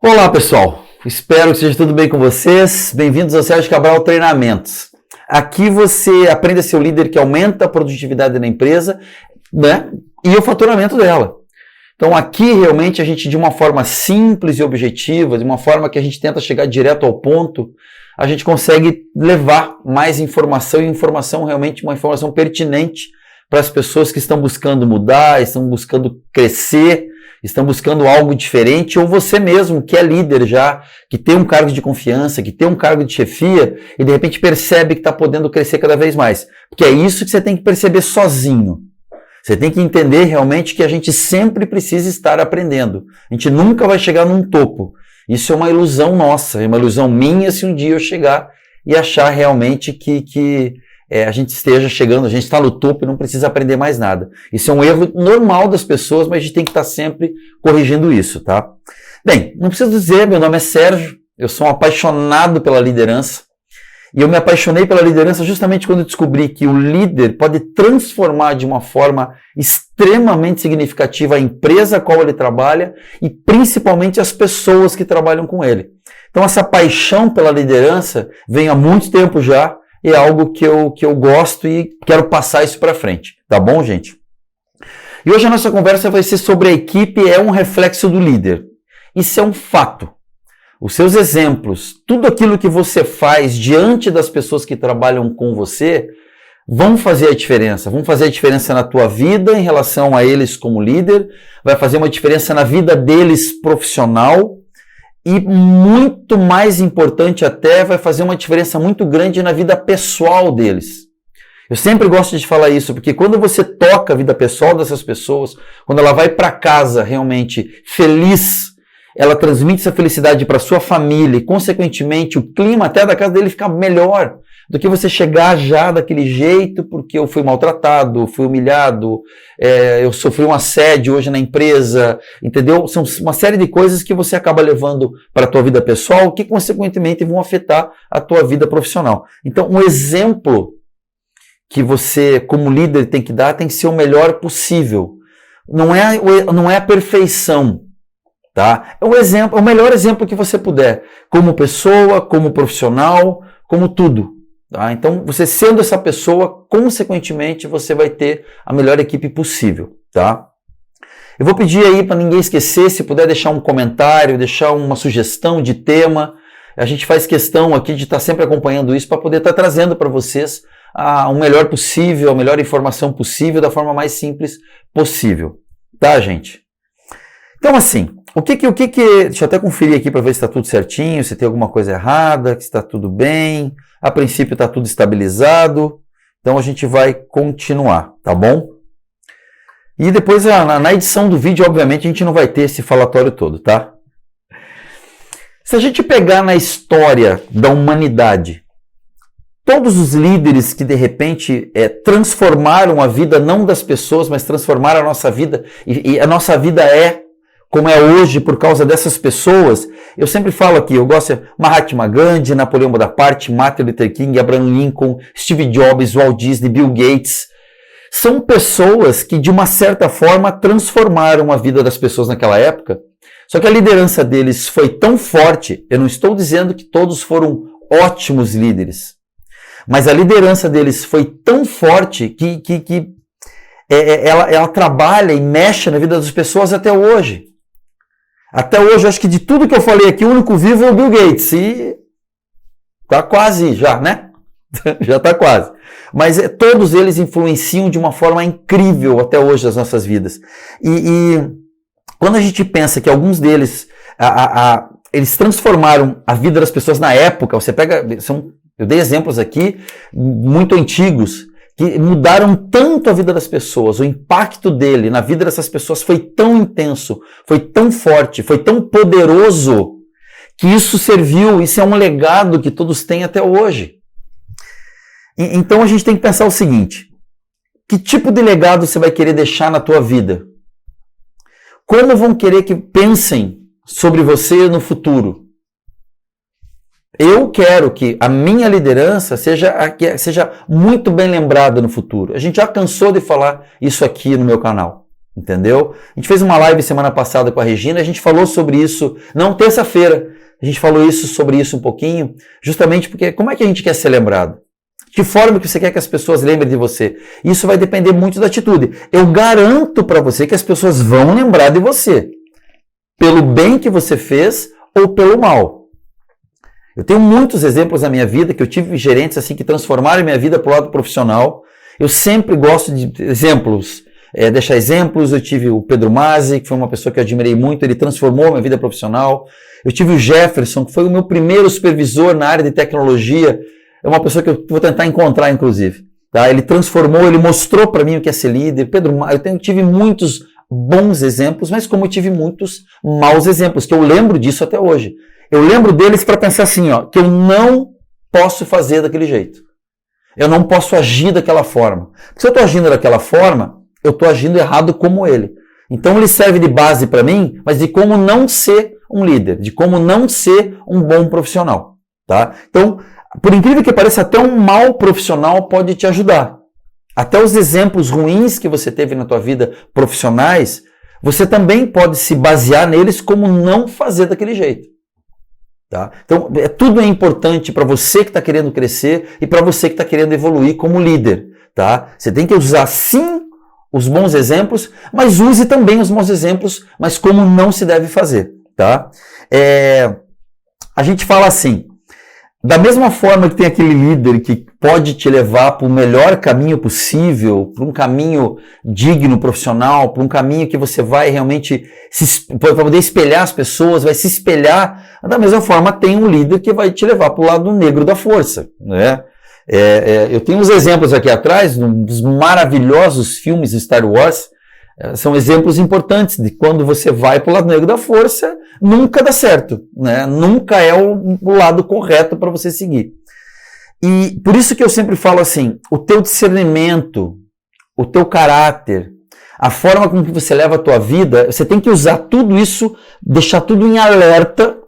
Olá pessoal, espero que seja tudo bem com vocês. Bem-vindos ao Sérgio Cabral Treinamentos. Aqui você aprende a ser o líder que aumenta a produtividade da empresa, né? E o faturamento dela. Então aqui realmente a gente, de uma forma simples e objetiva, de uma forma que a gente tenta chegar direto ao ponto, a gente consegue levar mais informação e informação realmente uma informação pertinente para as pessoas que estão buscando mudar, estão buscando crescer, estão buscando algo diferente, ou você mesmo, que é líder já, que tem um cargo de confiança, que tem um cargo de chefia, e de repente percebe que está podendo crescer cada vez mais. Porque é isso que você tem que perceber sozinho. Você tem que entender realmente que a gente sempre precisa estar aprendendo. A gente nunca vai chegar num topo. Isso é uma ilusão nossa, é uma ilusão minha se um dia eu chegar e achar realmente que a gente esteja chegando, a gente está no topo e não precisa aprender mais nada. Isso é um erro normal das pessoas, mas a gente tem que estar sempre corrigindo isso, tá? Bem, não preciso dizer, meu nome é Sérgio, eu sou um apaixonado pela liderança, e eu me apaixonei pela liderança justamente quando eu descobri que o líder pode transformar de uma forma extremamente significativa a empresa a qual ele trabalha e principalmente as pessoas que trabalham com ele. Então essa paixão pela liderança vem há muito tempo já, e é algo que eu gosto e quero passar isso para frente, tá bom, gente? E hoje a nossa conversa vai ser sobre a equipe é um reflexo do líder. Isso é um fato. Os seus exemplos, tudo aquilo que você faz diante das pessoas que trabalham com você, vão fazer a diferença. Vão fazer a diferença na tua vida em relação a eles como líder, vai fazer uma diferença na vida deles profissional, e muito mais importante até, vai fazer uma diferença muito grande na vida pessoal deles. Eu sempre gosto de falar isso, porque quando você toca a vida pessoal dessas pessoas, quando ela vai para casa realmente feliz, ela transmite essa felicidade para sua família e, consequentemente, o clima até da casa dele fica melhor do que você chegar já daquele jeito, porque eu fui maltratado, fui humilhado, eu sofri um assédio hoje na empresa, entendeu? São uma série de coisas que você acaba levando para a tua vida pessoal, que consequentemente vão afetar a tua vida profissional. Então, um exemplo que você, como líder, tem que dar, tem que ser o melhor possível. Não é a perfeição, tá? É o melhor exemplo que você puder, como pessoa, como profissional, como tudo. Tá? Então, você sendo essa pessoa, consequentemente, você vai ter a melhor equipe possível, tá? Eu vou pedir aí para ninguém esquecer, se puder deixar um comentário, deixar uma sugestão de tema. A gente faz questão aqui de estar sempre acompanhando isso para poder estar trazendo para vocês o melhor possível, a melhor informação possível, da forma mais simples possível. Tá, gente? Então, assim, deixa eu até conferir aqui para ver se está tudo certinho, se tem alguma coisa errada, se está tudo bem. A princípio está tudo estabilizado, então a gente vai continuar, tá bom? E depois, na edição do vídeo, obviamente, a gente não vai ter esse falatório todo, tá? Se a gente pegar na história da humanidade, todos os líderes que, de repente, transformaram a vida, não das pessoas, mas transformaram a nossa vida, e a nossa vida como é hoje por causa dessas pessoas, eu sempre falo aqui, eu gosto de Mahatma Gandhi, Napoleão Bonaparte, Martin Luther King, Abraham Lincoln, Steve Jobs, Walt Disney, Bill Gates. São pessoas que, de uma certa forma, transformaram a vida das pessoas naquela época, só que a liderança deles foi tão forte, eu não estou dizendo que todos foram ótimos líderes, mas a liderança deles foi tão forte que ela trabalha e mexe na vida das pessoas até hoje. Até hoje, eu acho que de tudo que eu falei aqui, o único vivo é o Bill Gates. E tá quase já, né? Já tá quase. Mas todos eles influenciam de uma forma incrível até hoje as nossas vidas. E quando a gente pensa que alguns deles, eles transformaram a vida das pessoas na época, você pega, eu dei exemplos aqui muito antigos, que mudaram tanto a vida das pessoas, o impacto dele na vida dessas pessoas foi tão intenso, foi tão forte, foi tão poderoso, que isso é um legado que todos têm até hoje. Então a gente tem que pensar o seguinte, que tipo de legado você vai querer deixar na tua vida? Como vão querer que pensem sobre você no futuro? Eu quero que a minha liderança seja muito bem lembrada no futuro. A gente já cansou de falar isso aqui no meu canal. entendeu? A gente fez uma live semana passada com a Regina, a gente falou sobre isso, não terça-feira, a gente falou sobre isso um pouquinho, justamente porque como é que a gente quer ser lembrado? De que forma que você quer que as pessoas lembrem de você? Isso vai depender muito da atitude. Eu garanto para você que as pessoas vão lembrar de você, pelo bem que você fez ou pelo mal. Eu tenho muitos exemplos na minha vida que eu tive gerentes assim que transformaram minha vida para o lado profissional. Eu sempre gosto de exemplos, deixar exemplos. Eu tive o Pedro Mazzi, que foi uma pessoa que eu admirei muito, ele transformou minha vida profissional. Eu tive o Jefferson, que foi o meu primeiro supervisor na área de tecnologia. É uma pessoa que eu vou tentar encontrar, inclusive. Tá? Ele transformou, ele mostrou para mim o que é ser líder. Pedro Mazzi, eu tive muitos bons exemplos, mas como eu tive muitos maus exemplos, que eu lembro disso até hoje. Eu lembro deles para pensar assim, ó, que eu não posso fazer daquele jeito. Eu não posso agir daquela forma. Se eu estou agindo daquela forma, eu estou agindo errado como ele. Então ele serve de base para mim, mas de como não ser um líder, de como não ser um bom profissional. Tá? Então, por incrível que pareça, até um mau profissional pode te ajudar. Até os exemplos ruins que você teve na tua vida profissionais, você também pode se basear neles como não fazer daquele jeito. Tá? Então, tudo é importante para você que está querendo crescer e para você que está querendo evoluir como líder. Tá? Você tem que usar sim os bons exemplos, mas use também os maus exemplos, mas como não se deve fazer. Tá? A gente fala assim, da mesma forma que tem aquele líder que pode te levar para o melhor caminho possível, para um caminho digno, profissional, para um caminho que você vai realmente para poder espelhar as pessoas, vai se espelhar, da mesma forma tem um líder que vai te levar para o lado negro da força. Né? Eu tenho uns exemplos aqui atrás, dos maravilhosos filmes de Star Wars, são exemplos importantes de quando você vai para o lado negro da força, nunca dá certo, né? Nunca é o lado correto para você seguir. E por isso que eu sempre falo assim, o teu discernimento, o teu caráter, a forma como que você leva a tua vida, você tem que usar tudo isso, deixar tudo em alerta,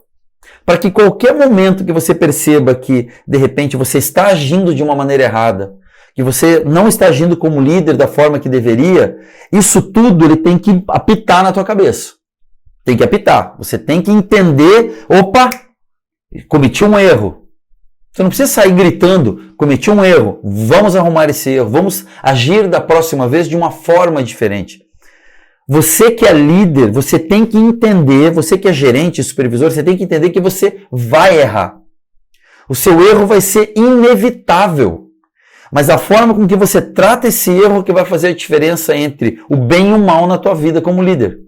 para que qualquer momento que você perceba que, de repente, você está agindo de uma maneira errada, que você não está agindo como líder da forma que deveria, isso tudo ele tem que apitar na tua cabeça. Tem que apitar. Você tem que entender, opa, cometi um erro. Você não precisa sair gritando, cometi um erro, vamos arrumar esse erro, vamos agir da próxima vez de uma forma diferente. Você que é líder, você tem que entender, você que é gerente, supervisor, você tem que entender que você vai errar. O seu erro vai ser inevitável. Mas a forma com que você trata esse erro que vai fazer a diferença entre o bem e o mal na tua vida como líder.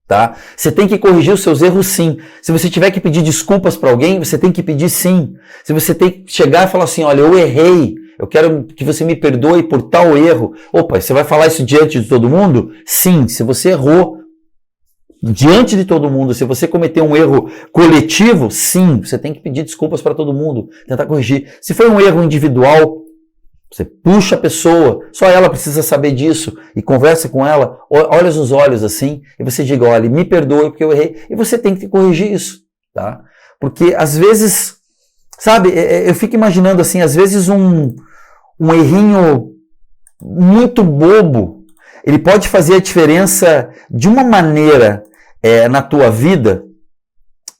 Tá? Você tem que corrigir os seus erros sim. Se você tiver que pedir desculpas para alguém, você tem que pedir sim. Se você tem que chegar e falar assim, olha, eu errei, eu quero que você me perdoe por tal erro. Opa, você vai falar isso diante de todo mundo? Sim, se você errou diante de todo mundo, se você cometeu um erro coletivo, sim, você tem que pedir desculpas para todo mundo, tentar corrigir. Se foi um erro individual, você puxa a pessoa, só ela precisa saber disso e conversa com ela, olha nos olhos assim, e você diga, olha, me perdoe porque eu errei, e você tem que corrigir isso, tá? Porque às vezes, sabe, eu fico imaginando assim, às vezes um errinho muito bobo, ele pode fazer a diferença de uma maneira na tua vida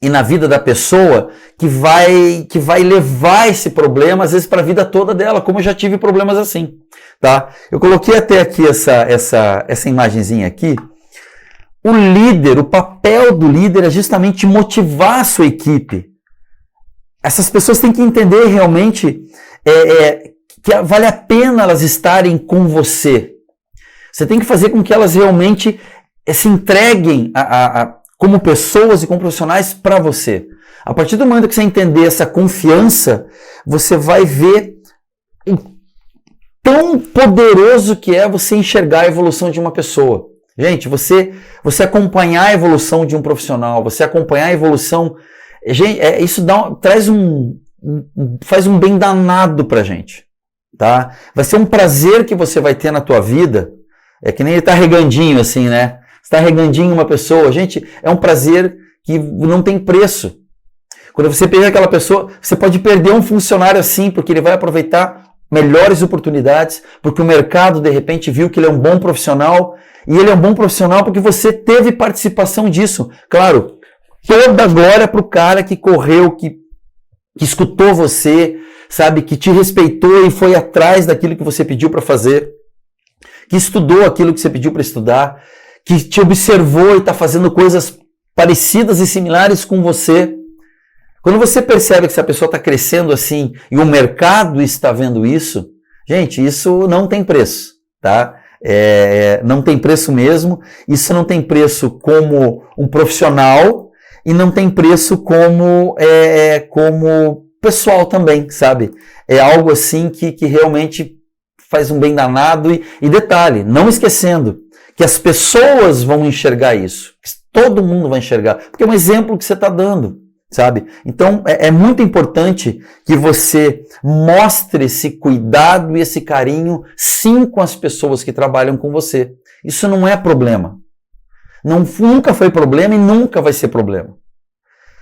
e na vida da pessoa que vai levar esse problema, às vezes, para a vida toda dela, como eu já tive problemas assim, tá? Eu coloquei até aqui essa imagenzinha aqui. O líder, o papel do líder é justamente motivar a sua equipe. Essas pessoas têm que entender realmente que vale a pena elas estarem com você. Você tem que fazer com que elas realmente se entreguem como pessoas e como profissionais para você. A partir do momento que você entender essa confiança, você vai ver o tão poderoso que é você enxergar a evolução de uma pessoa. Gente, você acompanhar a evolução de um profissional, você acompanhar a evolução, gente, isso faz um bem danado pra gente. Tá? Vai ser um prazer que você vai ter na tua vida. É que nem ele tá regandinho assim, né? Você tá regandinho uma pessoa. Gente, é um prazer que não tem preço. Quando você pega aquela pessoa, você pode perder um funcionário assim, porque ele vai aproveitar melhores oportunidades, porque o mercado, de repente, viu que ele é um bom profissional E ele é um bom profissional porque você teve participação disso. Claro, toda a glória para o cara que correu, que escutou você, sabe, que te respeitou e foi atrás daquilo que você pediu para fazer, que estudou aquilo que você pediu para estudar, que te observou e está fazendo coisas parecidas e similares com você. Quando você percebe que essa pessoa está crescendo assim e o mercado está vendo isso, gente, isso não tem preço, tá? Não tem preço mesmo. Isso não tem preço como um profissional e não tem preço como pessoal também, sabe? É algo assim que realmente faz um bem danado. E detalhe, não esquecendo que as pessoas vão enxergar isso, todo mundo vai enxergar, porque é um exemplo que você está dando, sabe? Então é muito importante que você mostre esse cuidado e esse carinho sim com as pessoas que trabalham com você. Isso não é problema. Nunca foi problema e nunca vai ser problema.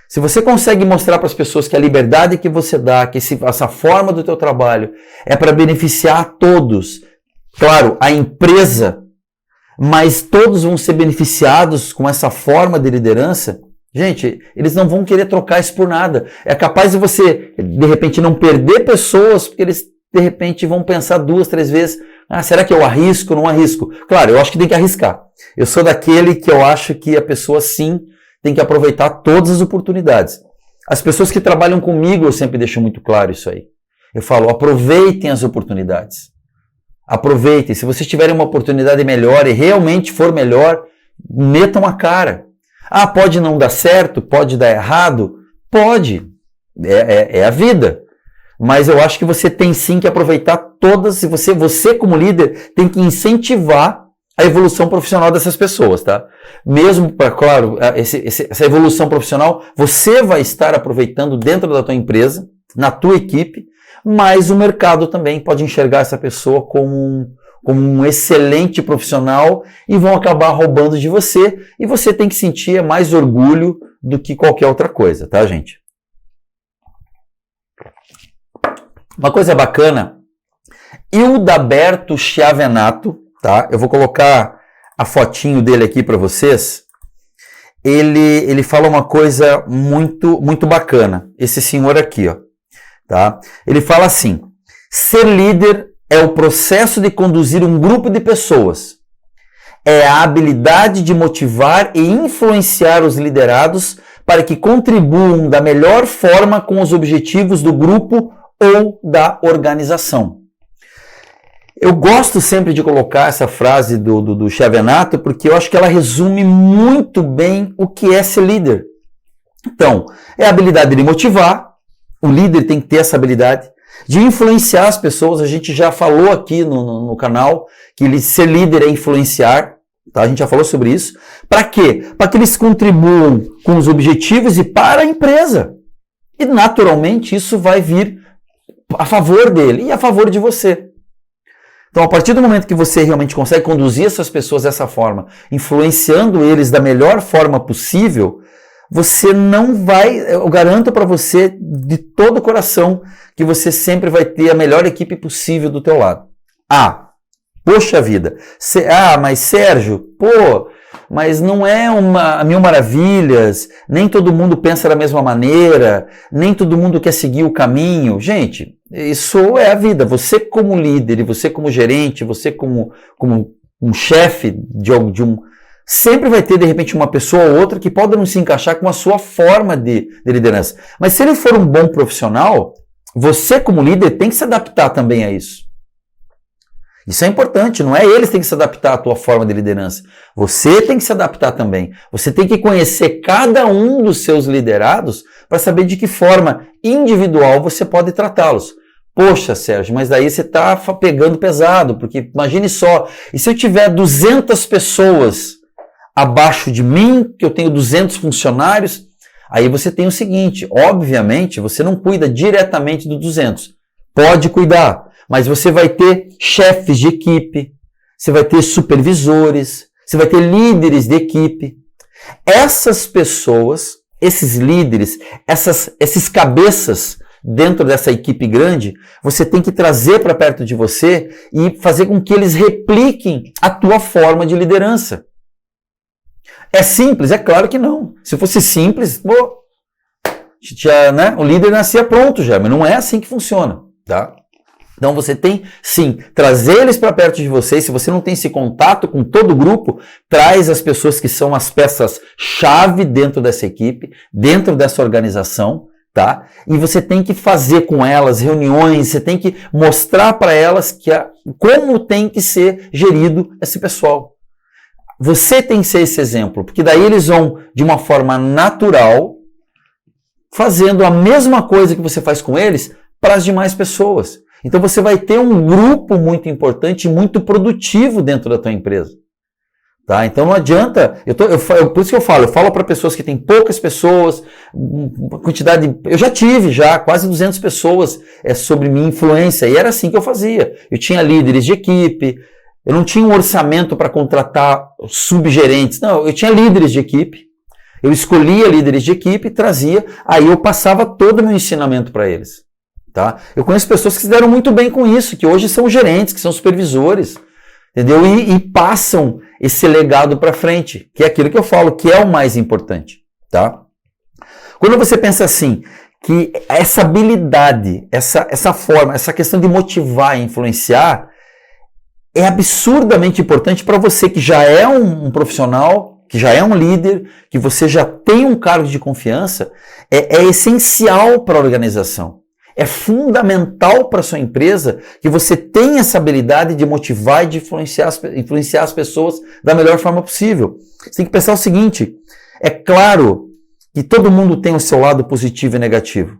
Se você consegue mostrar para as pessoas que a liberdade que você dá, que essa forma do teu trabalho é para beneficiar a todos, claro, a empresa, mas todos vão ser beneficiados com essa forma de liderança, gente, eles não vão querer trocar isso por nada. É capaz de você, de repente, não perder pessoas, porque eles, de repente, vão pensar 2, 3 vezes, será que eu arrisco ou não arrisco? Claro, eu acho que tem que arriscar. Eu sou daquele que eu acho que a pessoa, sim, tem que aproveitar todas as oportunidades. As pessoas que trabalham comigo, eu sempre deixo muito claro isso aí. Eu falo, aproveitem as oportunidades. Aproveitem. Se vocês tiverem uma oportunidade melhor e realmente for melhor, metam a cara. Pode não dar certo, pode dar errado? Pode. É a vida. Mas eu acho que você tem sim que aproveitar todas, e você como líder tem que incentivar a evolução profissional dessas pessoas, tá? Mesmo para, claro, essa evolução profissional, você vai estar aproveitando dentro da tua empresa, na tua equipe, mas o mercado também pode enxergar essa pessoa como um excelente profissional e vão acabar roubando de você, e você tem que sentir mais orgulho do que qualquer outra coisa, tá, gente? Uma coisa bacana, Hildaberto Chiavenato, tá? Eu vou colocar a fotinho dele aqui para vocês. Ele fala uma coisa muito, muito bacana. Esse senhor aqui, ó, tá? Ele fala assim: ser líder é o processo de conduzir um grupo de pessoas. É a habilidade de motivar e influenciar os liderados para que contribuam da melhor forma com os objetivos do grupo ou da organização. Eu gosto sempre de colocar essa frase do Chiavenato porque eu acho que ela resume muito bem o que é ser líder. Então, é a habilidade de motivar, o líder tem que ter essa habilidade, de influenciar as pessoas. A gente já falou aqui no canal que ser líder é influenciar, tá? A gente já falou sobre isso. Para quê? Para que eles contribuam com os objetivos e para a empresa. E naturalmente isso vai vir a favor dele e a favor de você. Então, a partir do momento que você realmente consegue conduzir essas pessoas dessa forma, influenciando eles da melhor forma possível, você não vai, eu garanto para você de todo o coração que você sempre vai ter a melhor equipe possível do teu lado. Poxa vida, mas Sérgio, mas não é mil maravilhas, nem todo mundo pensa da mesma maneira, nem todo mundo quer seguir o caminho. Gente, isso é a vida. Você como líder, você como gerente, você como um chefe de um... Sempre vai ter, de repente, uma pessoa ou outra que pode não se encaixar com a sua forma de liderança. Mas se ele for um bom profissional, você como líder tem que se adaptar também a isso. Isso é importante, não é eles que têm que se adaptar à tua forma de liderança. Você tem que se adaptar também. Você tem que conhecer cada um dos seus liderados para saber de que forma individual você pode tratá-los. Poxa, Sérgio, mas daí você está pegando pesado, porque imagine só, e se eu tiver 200 pessoas abaixo de mim, que eu tenho 200 funcionários, aí você tem o seguinte, obviamente, você não cuida diretamente do 200. Pode cuidar. Mas você vai ter chefes de equipe, você vai ter supervisores, você vai ter líderes de equipe. Essas pessoas, esses líderes, esses cabeças dentro dessa equipe grande, você tem que trazer para perto de você e fazer com que eles repliquem a tua forma de liderança. É simples? É claro que não. Se fosse simples, já, né, o líder nascia pronto já, mas não é assim que funciona, tá? Então você tem, sim, trazer eles para perto de você. Se você não tem esse contato com todo o grupo, traz as pessoas que são as peças-chave dentro dessa equipe, dentro dessa organização, tá? E você tem que fazer com elas reuniões, você tem que mostrar para elas como tem que ser gerido esse pessoal. Você tem que ser esse exemplo, porque daí eles vão, de uma forma natural, fazendo a mesma coisa que você faz com eles para as demais pessoas. Então você vai ter um grupo muito importante e muito produtivo dentro da tua empresa. Tá? Então não adianta, por isso que eu falo para pessoas que têm poucas pessoas, quantidade, eu já tive quase 200 pessoas sobre minha influência, e era assim que eu fazia. Eu tinha líderes de equipe, eu não tinha um orçamento para contratar subgerentes, não, eu tinha líderes de equipe, eu escolhia líderes de equipe e trazia, aí eu passava todo o meu ensinamento para eles. Tá? Eu conheço pessoas que se deram muito bem com isso, que hoje são gerentes, que são supervisores, entendeu? E passam esse legado para frente, que é aquilo que eu falo, que é o mais importante, tá? Quando você pensa assim, que essa habilidade, essa forma, essa questão de motivar e influenciar é absurdamente importante para você que já é um profissional, que já é um líder, que você já tem um cargo de confiança, é essencial para a organização. É fundamental para a sua empresa que você tenha essa habilidade de motivar e de influenciar as pessoas da melhor forma possível. Você tem que pensar o seguinte, é claro que todo mundo tem o seu lado positivo e negativo.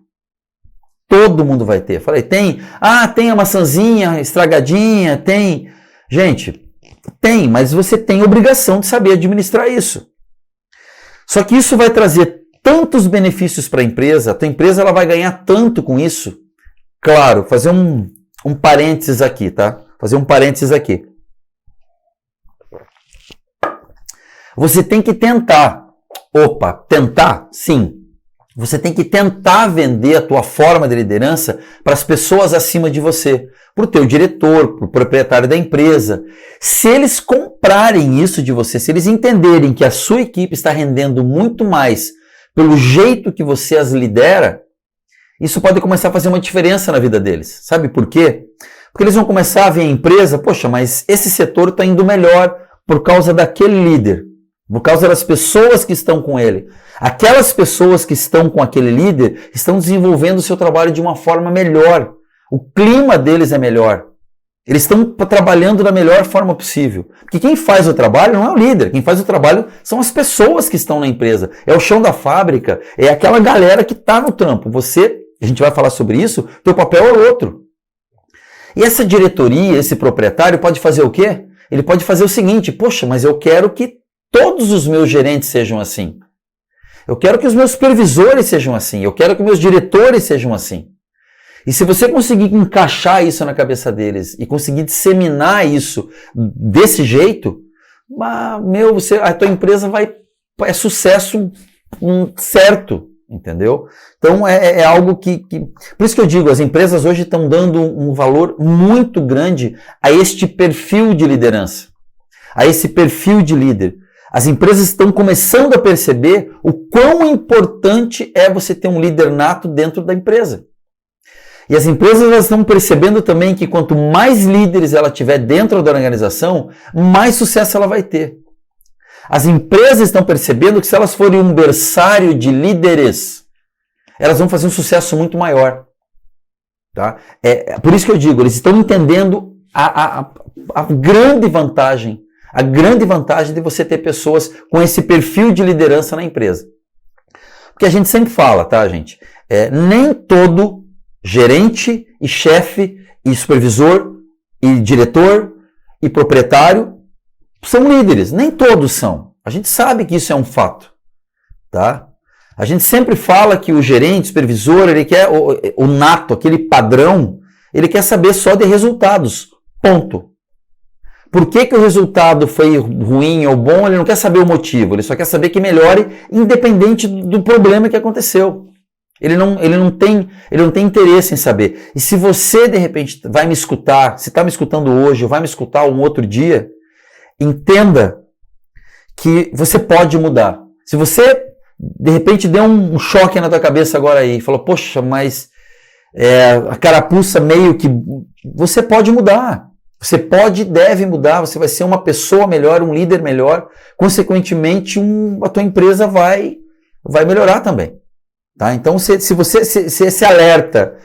Todo mundo vai ter. Falei, tem a maçãzinha estragadinha, tem. Gente, tem, mas você tem obrigação de saber administrar isso. Só que isso vai trazer tantos benefícios para a empresa, tua empresa ela vai ganhar tanto com isso. Claro, fazer um parênteses aqui, tá? Fazer um parênteses aqui. Você tem que tentar. Tentar? Sim. Você tem que tentar vender a tua forma de liderança para as pessoas acima de você, para o teu diretor, para o proprietário da empresa. Se eles comprarem isso de você, se eles entenderem que a sua equipe está rendendo muito mais pelo jeito que você as lidera, isso pode começar a fazer uma diferença na vida deles. Sabe por quê? Porque eles vão começar a ver a empresa, poxa, mas esse setor está indo melhor por causa daquele líder, por causa das pessoas que estão com ele. Aquelas pessoas que estão com aquele líder estão desenvolvendo o seu trabalho de uma forma melhor. O clima deles é melhor. Eles estão trabalhando da melhor forma possível. Porque quem faz o trabalho não é o líder. Quem faz o trabalho são as pessoas que estão na empresa. É o chão da fábrica. É aquela galera que está no trampo. Você, a gente vai falar sobre isso, teu papel é outro. E essa diretoria, esse proprietário pode fazer o quê? Ele pode fazer o seguinte, poxa, mas eu quero que todos os meus gerentes sejam assim. Eu quero que os meus supervisores sejam assim. Eu quero que meus diretores sejam assim. E se você conseguir encaixar isso na cabeça deles e conseguir disseminar isso desse jeito, a tua empresa é sucesso certo, entendeu? Então é algo que... Por isso que eu digo, as empresas hoje estão dando um valor muito grande a este perfil de liderança, a esse perfil de líder. As empresas estão começando a perceber o quão importante é você ter um líder nato dentro da empresa. E as empresas elas estão percebendo também que quanto mais líderes ela tiver dentro da organização, mais sucesso ela vai ter. As empresas estão percebendo que se elas forem um berçário de líderes, elas vão fazer um sucesso muito maior. Tá? Por isso que eu digo, eles estão entendendo a grande vantagem, de você ter pessoas com esse perfil de liderança na empresa. Porque a gente sempre fala, tá, gente? Nem todo gerente e chefe e supervisor e diretor e proprietário são líderes. Nem todos são. A gente sabe que isso é um fato, tá? A gente sempre fala que o gerente, o supervisor, ele quer o nato, aquele padrão, ele quer saber só de resultados. Ponto. Por que o resultado foi ruim ou bom, ele não quer saber o motivo, ele só quer saber que melhore independente do problema que aconteceu. Ele não tem interesse em saber. E se você, de repente, vai me escutar, se está me escutando hoje ou vai me escutar um outro dia, entenda que você pode mudar. Se você, de repente, deu um choque na tua cabeça agora aí, falou, poxa, mas a carapuça meio que... Você pode mudar. Você pode e deve mudar. Você vai ser uma pessoa melhor, um líder melhor. Consequentemente, a tua empresa vai melhorar também. Tá? Então, se esse alerta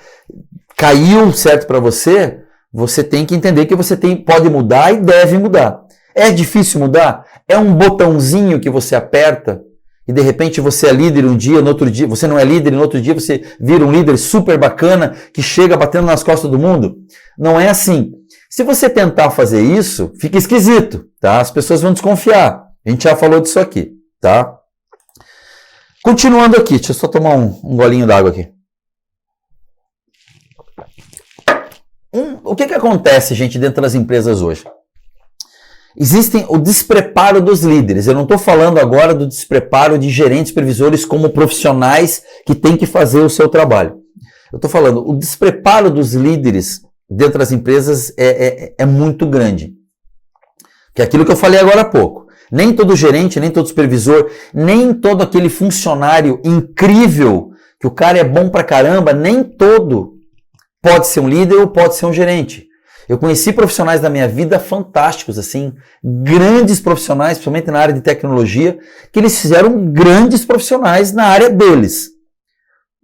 caiu certo para você, você tem que entender que você pode mudar e deve mudar. É difícil mudar? É um botãozinho que você aperta e de repente você é líder um dia, no outro dia você não é líder, e no outro dia você vira um líder super bacana que chega batendo nas costas do mundo? Não é assim. Se você tentar fazer isso, fica esquisito, tá? As pessoas vão desconfiar. A gente já falou disso aqui, tá? Continuando aqui, deixa eu só tomar um golinho d'água aqui. O que acontece, gente, dentro das empresas hoje? Existem o despreparo dos líderes. Eu não estou falando agora do despreparo de gerentes, previsores como profissionais que têm que fazer o seu trabalho. Eu estou falando, o despreparo dos líderes dentro das empresas é muito grande. Que é aquilo que eu falei agora há pouco. Nem todo gerente, nem todo supervisor, nem todo aquele funcionário incrível, que o cara é bom pra caramba, nem todo pode ser um líder ou pode ser um gerente. Eu conheci profissionais da minha vida fantásticos, assim, grandes profissionais, principalmente na área de tecnologia, que eles fizeram grandes profissionais na área deles.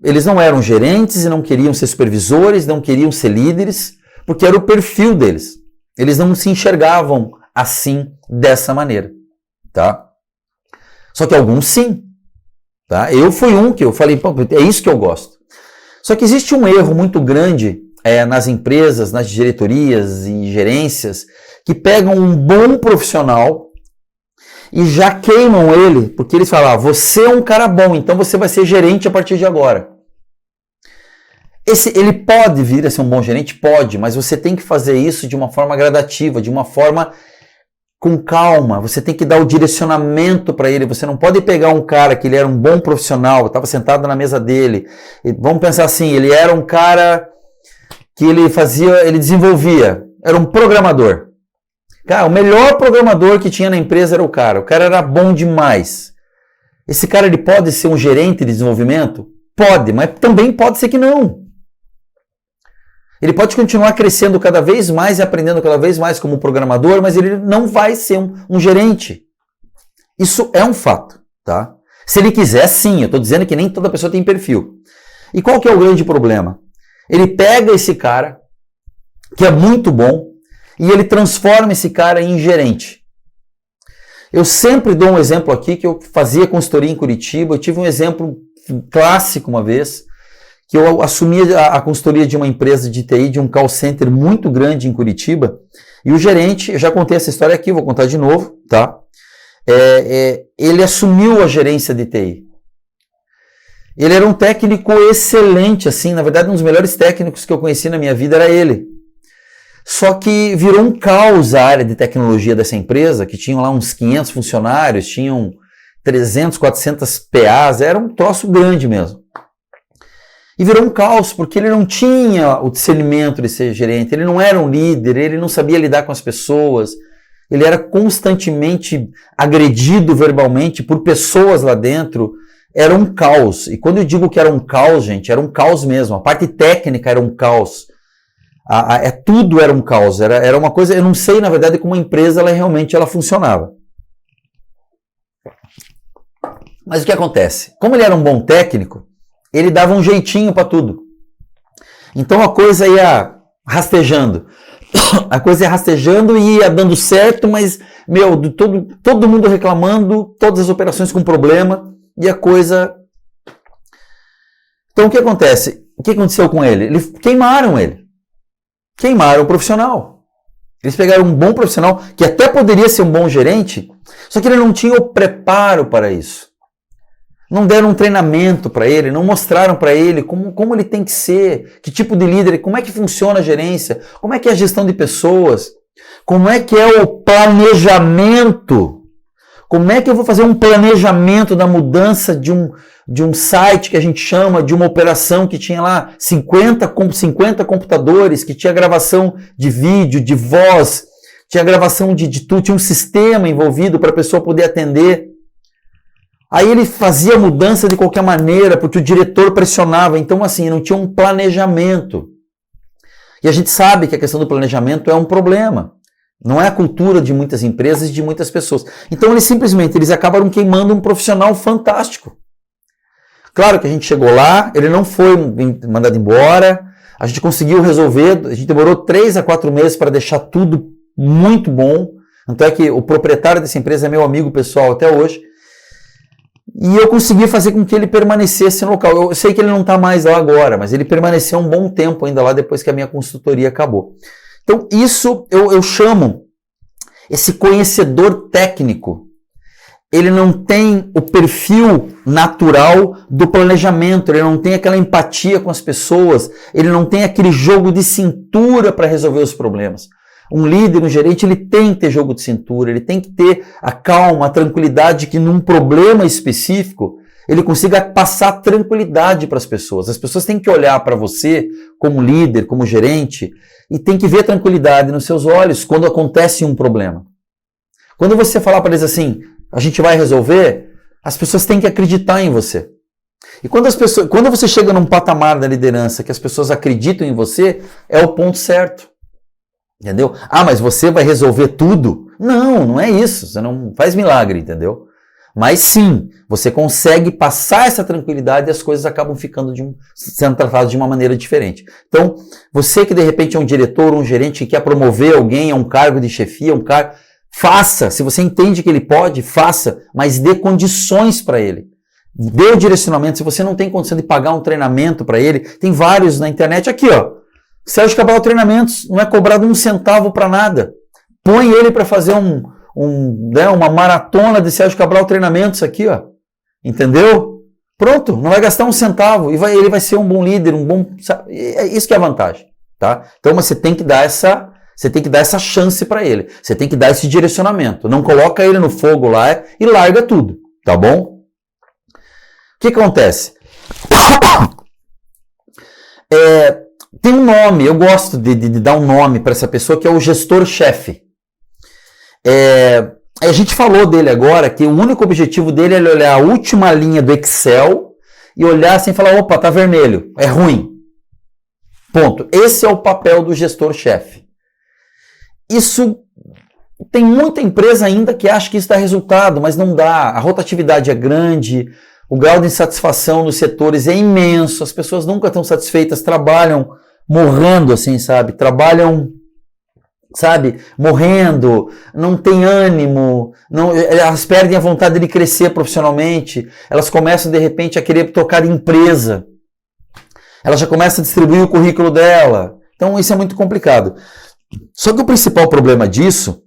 Eles não eram gerentes e não queriam ser supervisores, não queriam ser líderes, porque era o perfil deles. Eles não se enxergavam assim, dessa maneira. Tá? Só que alguns sim. Tá? Eu fui um que eu falei, pô, é isso que eu gosto. Só que existe um erro muito grande nas empresas, nas diretorias e gerências, que pegam um bom profissional e já queimam ele, porque eles falam, você é um cara bom, então você vai ser gerente a partir de agora. Ele pode vir a ser um bom gerente? Pode, mas você tem que fazer isso de uma forma gradativa, de uma forma com calma. Você tem que dar o direcionamento para ele. Você não pode pegar um cara que ele era um bom profissional, estava sentado na mesa dele. E vamos pensar assim, ele era um cara que ele desenvolvia, era um programador. Cara, o melhor programador que tinha na empresa era o cara. O cara era bom demais. Esse cara ele pode ser um gerente de desenvolvimento? Pode, mas também pode ser que não. Ele pode continuar crescendo cada vez mais e aprendendo cada vez mais como programador, mas ele não vai ser um gerente. Isso é um fato, tá? Se ele quiser, sim. Eu estou dizendo que nem toda pessoa tem perfil. E qual que é o grande problema? Ele pega esse cara, que é muito bom, e ele transforma esse cara em gerente. Eu sempre dou um exemplo aqui, que eu fazia consultoria em Curitiba. Eu tive um exemplo clássico uma vez, que eu assumi a consultoria de uma empresa de TI, de um call center muito grande em Curitiba, e o gerente, eu já contei essa história aqui, vou contar de novo, tá? Ele assumiu a gerência de TI. Ele era um técnico excelente, assim, na verdade um dos melhores técnicos que eu conheci na minha vida era ele. Só que virou um caos a área de tecnologia dessa empresa, que tinham lá uns 500 funcionários, tinham 300, 400 PAs, era um troço grande mesmo. E virou um caos, porque ele não tinha o discernimento de ser gerente, ele não era um líder, ele não sabia lidar com as pessoas, ele era constantemente agredido verbalmente por pessoas lá dentro, era um caos. E quando eu digo que era um caos, gente, era um caos mesmo, a parte técnica era um caos, tudo era um caos, era uma coisa, eu não sei na verdade como a empresa realmente funcionava. Mas o que acontece? Como ele era um bom técnico, ele dava um jeitinho para tudo. Então a coisa ia rastejando. A coisa ia rastejando e ia dando certo, mas, todo mundo reclamando, todas as operações com problema, e a coisa... Então o que acontece? O que aconteceu com ele? Eles queimaram ele. Queimaram o profissional. Eles pegaram um bom profissional, que até poderia ser um bom gerente, só que ele não tinha o preparo para isso. Não deram um treinamento para ele, não mostraram para ele como ele tem que ser, que tipo de líder, como é que funciona a gerência, como é que é a gestão de pessoas, como é que é o planejamento, Como é que eu vou fazer um planejamento da mudança de um site que a gente chama de uma operação que tinha lá 50 computadores, que tinha gravação de vídeo, de voz, tinha gravação de tudo, tinha um sistema envolvido para a pessoa poder atender. Aí ele fazia a mudança de qualquer maneira, porque o diretor pressionava. Então, assim, não tinha um planejamento. E a gente sabe que a questão do planejamento é um problema. Não é a cultura de muitas empresas e de muitas pessoas. Então, eles acabaram queimando um profissional fantástico. Claro que a gente chegou lá, ele não foi mandado embora, a gente conseguiu resolver, a gente demorou 3 a 4 meses para deixar tudo muito bom. Tanto é que o proprietário dessa empresa é meu amigo pessoal até hoje. E eu consegui fazer com que ele permanecesse no local. Eu sei que ele não está mais lá agora, mas ele permaneceu um bom tempo ainda lá depois que a minha consultoria acabou. Então isso eu chamo esse conhecedor técnico. Ele não tem o perfil natural do planejamento, ele não tem aquela empatia com as pessoas, ele não tem aquele jogo de cintura para resolver os problemas. Um líder, um gerente, ele tem que ter jogo de cintura, ele tem que ter a calma, a tranquilidade que num problema específico ele consiga passar tranquilidade para as pessoas. As pessoas têm que olhar para você como líder, como gerente, e tem que ver tranquilidade nos seus olhos quando acontece um problema. Quando você falar para eles assim, a gente vai resolver, as pessoas têm que acreditar em você. E quando você chega num patamar da liderança que as pessoas acreditam em você, é o ponto certo. Entendeu? Ah, mas você vai resolver tudo? Não, não é isso. Você não faz milagre, entendeu? Mas sim, você consegue passar essa tranquilidade e as coisas acabam sendo tratadas de uma maneira diferente. Então, você que de repente é um diretor, um gerente que quer promover alguém a um cargo de chefia, faça. Se você entende que ele pode, faça, mas dê condições para ele. Dê o direcionamento. Se você não tem condição de pagar um treinamento para ele, tem vários na internet aqui, ó. Sérgio Cabral Treinamentos, não é cobrado um centavo para nada. Põe ele para fazer uma maratona de Sérgio Cabral Treinamentos aqui, ó. Entendeu? Pronto, não vai gastar um centavo e ele vai ser um bom líder, isso que é a vantagem, tá? Então você tem que dar essa chance para ele. Você tem que dar esse direcionamento. Não coloca ele no fogo lá e larga tudo, tá bom? O que acontece? Tem um nome, eu gosto de dar um nome para essa pessoa, que é o gestor-chefe. A gente falou dele agora, que o único objetivo dele é olhar a última linha do Excel e olhar assim e falar, opa, tá vermelho, é ruim. Ponto. Esse é o papel do gestor-chefe. Isso tem muita empresa ainda que acha que isso dá resultado, mas não dá. A rotatividade é grande, o grau de insatisfação dos setores é imenso, as pessoas nunca estão satisfeitas, trabalham morrendo, assim, sabe? Trabalham, sabe, morrendo, não tem ânimo, elas perdem a vontade de crescer profissionalmente, elas começam, de repente, a querer trocar de empresa, elas já começam a distribuir o currículo dela. Então, isso é muito complicado. Só que o principal problema disso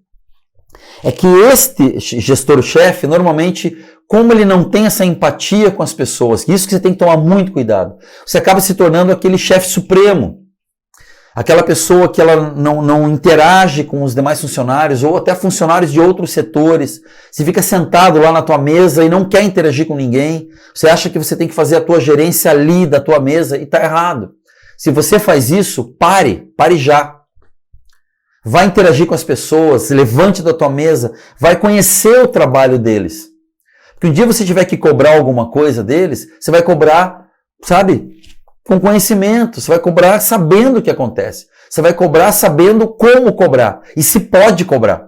é que este gestor-chefe, normalmente, como ele não tem essa empatia com as pessoas, isso que você tem que tomar muito cuidado, você acaba se tornando aquele chefe supremo, aquela pessoa que ela não interage com os demais funcionários, ou até funcionários de outros setores, você fica sentado lá na tua mesa e não quer interagir com ninguém, você acha que você tem que fazer a tua gerência ali da tua mesa, e está errado. Se você faz isso, pare já. Vai interagir com as pessoas, levante da tua mesa, vai conhecer o trabalho deles. Porque um dia você tiver que cobrar alguma coisa deles, você vai cobrar, sabe, com conhecimento, você vai cobrar sabendo o que acontece. Você vai cobrar sabendo como cobrar e se pode cobrar.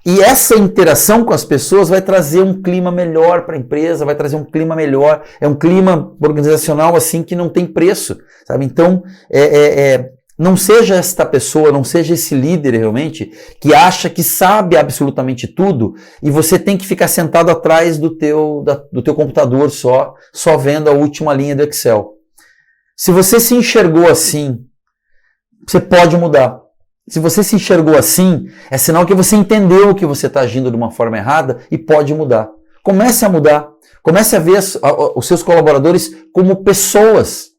E essa interação com as pessoas vai trazer um clima melhor para a empresa, vai trazer um clima melhor, é um clima organizacional assim que não tem preço, sabe? Então, não seja esta pessoa, não seja esse líder realmente que acha que sabe absolutamente tudo e você tem que ficar sentado atrás do teu computador só vendo a última linha do Excel. Se você se enxergou assim, você pode mudar. Se você se enxergou assim, é sinal que você entendeu que você está agindo de uma forma errada e pode mudar. Comece a mudar. Comece a ver os seus colaboradores como pessoas.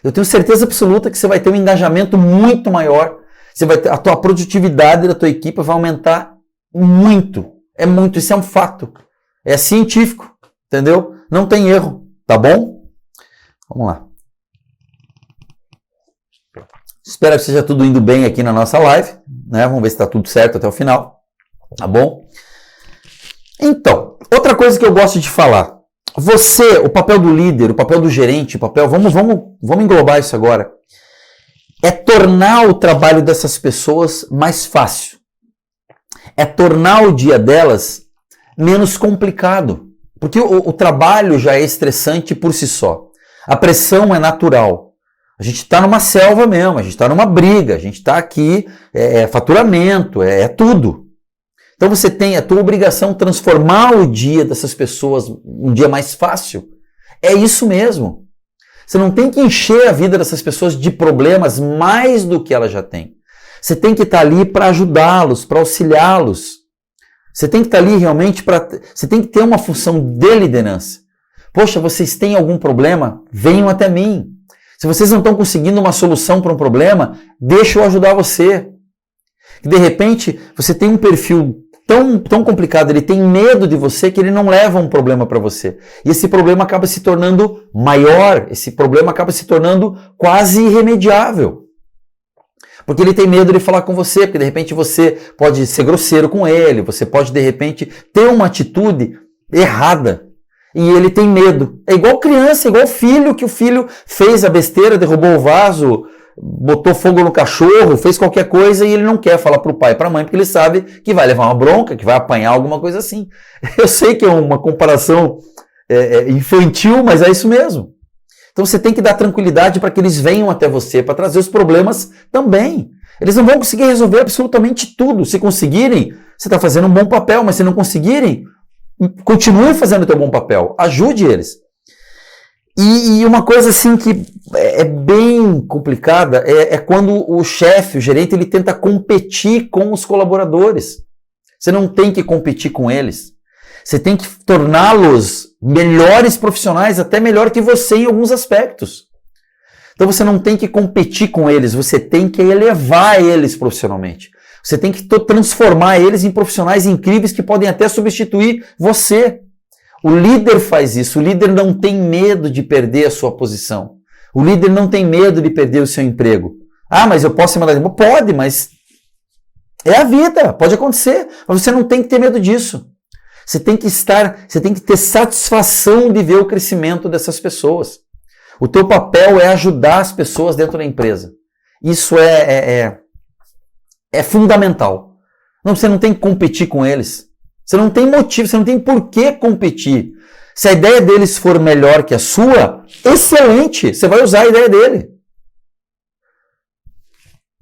Eu tenho certeza absoluta que você vai ter um engajamento muito maior, a tua produtividade da tua equipe vai aumentar muito. É muito, isso é um fato. É científico, entendeu? Não tem erro, tá bom? Vamos lá. Espero que esteja tudo indo bem aqui na nossa live, né? Vamos ver se está tudo certo até o final, tá bom? Então, outra coisa que eu gosto de falar. Você, o papel do líder, o papel do gerente, vamos englobar isso agora. É tornar o trabalho dessas pessoas mais fácil. É tornar o dia delas menos complicado. Porque o trabalho já é estressante por si só. A pressão é natural. A gente está numa selva mesmo, a gente está numa briga, a gente está aqui, faturamento, é tudo. Então você tem a tua obrigação transformar o dia dessas pessoas um dia mais fácil. É isso mesmo. Você não tem que encher a vida dessas pessoas de problemas mais do que ela já tem. Você tem que estar ali para ajudá-los, para auxiliá-los. Você tem que estar ali realmente para... Você tem que ter uma função de liderança. Poxa, vocês têm algum problema? Venham até mim. Se vocês não estão conseguindo uma solução para um problema, deixa eu ajudar você. De repente, você tem um perfil tão complicado, ele tem medo de você que ele não leva um problema para você. E esse problema acaba se tornando maior, esse problema acaba se tornando quase irremediável. Porque ele tem medo de falar com você, porque de repente você pode ser grosseiro com ele, você pode de repente ter uma atitude errada. E ele tem medo. É igual criança, é igual filho, que o filho fez a besteira, derrubou o vaso, botou fogo no cachorro, fez qualquer coisa e ele não quer falar para o pai e para a mãe, porque ele sabe que vai levar uma bronca, que vai apanhar alguma coisa assim. Eu sei que é uma comparação infantil, mas é isso mesmo. Então você tem que dar tranquilidade para que eles venham até você, para trazer os problemas também. Eles não vão conseguir resolver absolutamente tudo. Se conseguirem, você está fazendo um bom papel, mas se não conseguirem, continue fazendo o teu bom papel. Ajude eles. E uma coisa assim que é bem complicada é quando o chefe, o gerente, ele tenta competir com os colaboradores. Você não tem que competir com eles. Você tem que torná-los melhores profissionais, até melhor que você em alguns aspectos. Então você não tem que competir com eles, você tem que elevar eles profissionalmente. Você tem que transformar eles em profissionais incríveis que podem até substituir você. O líder faz isso, o líder não tem medo de perder a sua posição. O líder não tem medo de perder o seu emprego. Ah, mas eu posso ser mandado embora? Pode, mas é a vida, pode acontecer. Mas você não tem que ter medo disso. Você tem que ter satisfação de ver o crescimento dessas pessoas. O teu papel é ajudar as pessoas dentro da empresa. Isso é fundamental. Não, você não tem que competir com eles. Você não tem motivo, você não tem por que competir. Se a ideia deles for melhor que a sua, excelente, você vai usar a ideia dele.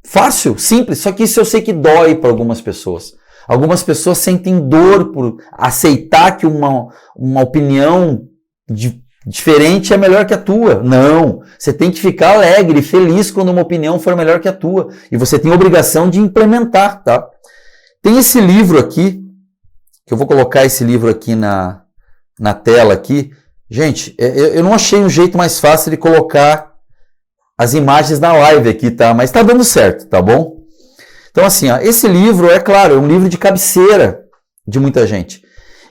Fácil, simples, só que isso eu sei que dói para algumas pessoas. Algumas pessoas sentem dor por aceitar que uma opinião diferente é melhor que a tua. Não, você tem que ficar alegre e feliz quando uma opinião for melhor que a tua. E você tem a obrigação de implementar, tá? Tem esse livro aqui, que eu vou colocar esse livro aqui na tela aqui. Gente, eu não achei um jeito mais fácil de colocar as imagens na live aqui, tá? Mas tá dando certo, tá bom? Então assim, ó, esse livro, é claro, é um livro de cabeceira de muita gente.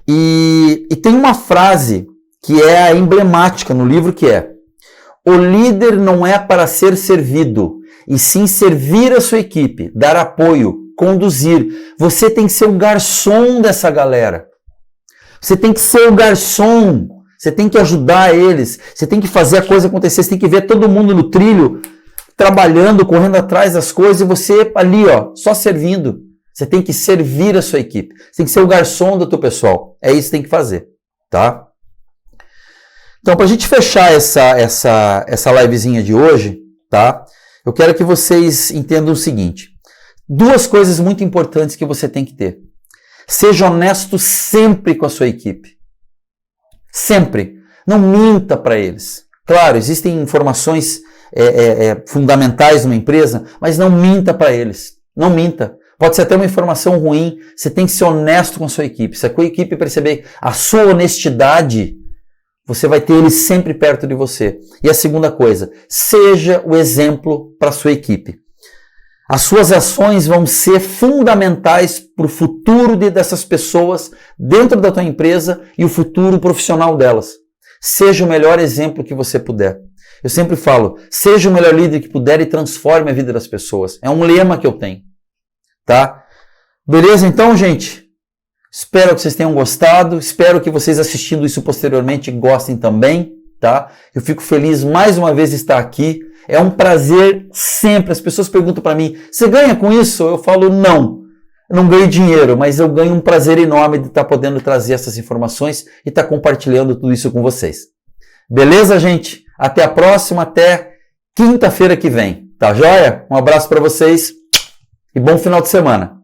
E tem uma frase que é a emblemática no livro, que é: o líder não é para ser servido, e sim servir a sua equipe, dar apoio, conduzir. Você tem que ser o garçom dessa galera. Você tem que ser o garçom. Você tem que ajudar eles. Você tem que fazer a coisa acontecer. Você tem que ver todo mundo no trilho, trabalhando, correndo atrás das coisas, e você ali, ó, só servindo. Você tem que servir a sua equipe. Você tem que ser o garçom do teu pessoal. É isso que tem que fazer, tá? Então, para a gente fechar essa livezinha de hoje, tá? Eu quero que vocês entendam o seguinte. Duas coisas muito importantes que você tem que ter. Seja honesto sempre com a sua equipe. Sempre. Não minta para eles. Claro, existem informações fundamentais numa empresa, mas não minta para eles. Não minta. Pode ser até uma informação ruim. Você tem que ser honesto com a sua equipe. Se a sua equipe perceber a sua honestidade, você vai ter eles sempre perto de você. E a segunda coisa, seja o exemplo para a sua equipe. As suas ações vão ser fundamentais para o futuro dessas pessoas dentro da tua empresa e o futuro profissional delas. Seja o melhor exemplo que você puder. Eu sempre falo, seja o melhor líder que puder e transforme a vida das pessoas. É um lema que eu tenho. Tá? Beleza? Então, gente, espero que vocês tenham gostado. Espero que vocês assistindo isso posteriormente gostem também. Tá? Eu fico feliz mais uma vez de estar aqui. É um prazer sempre. As pessoas perguntam para mim, você ganha com isso? Eu falo, não. Eu não ganho dinheiro, mas eu ganho um prazer enorme de estar podendo trazer essas informações e estar compartilhando tudo isso com vocês. Beleza, gente? Até a próxima, até quinta-feira que vem. Tá joia? Um abraço para vocês e bom final de semana.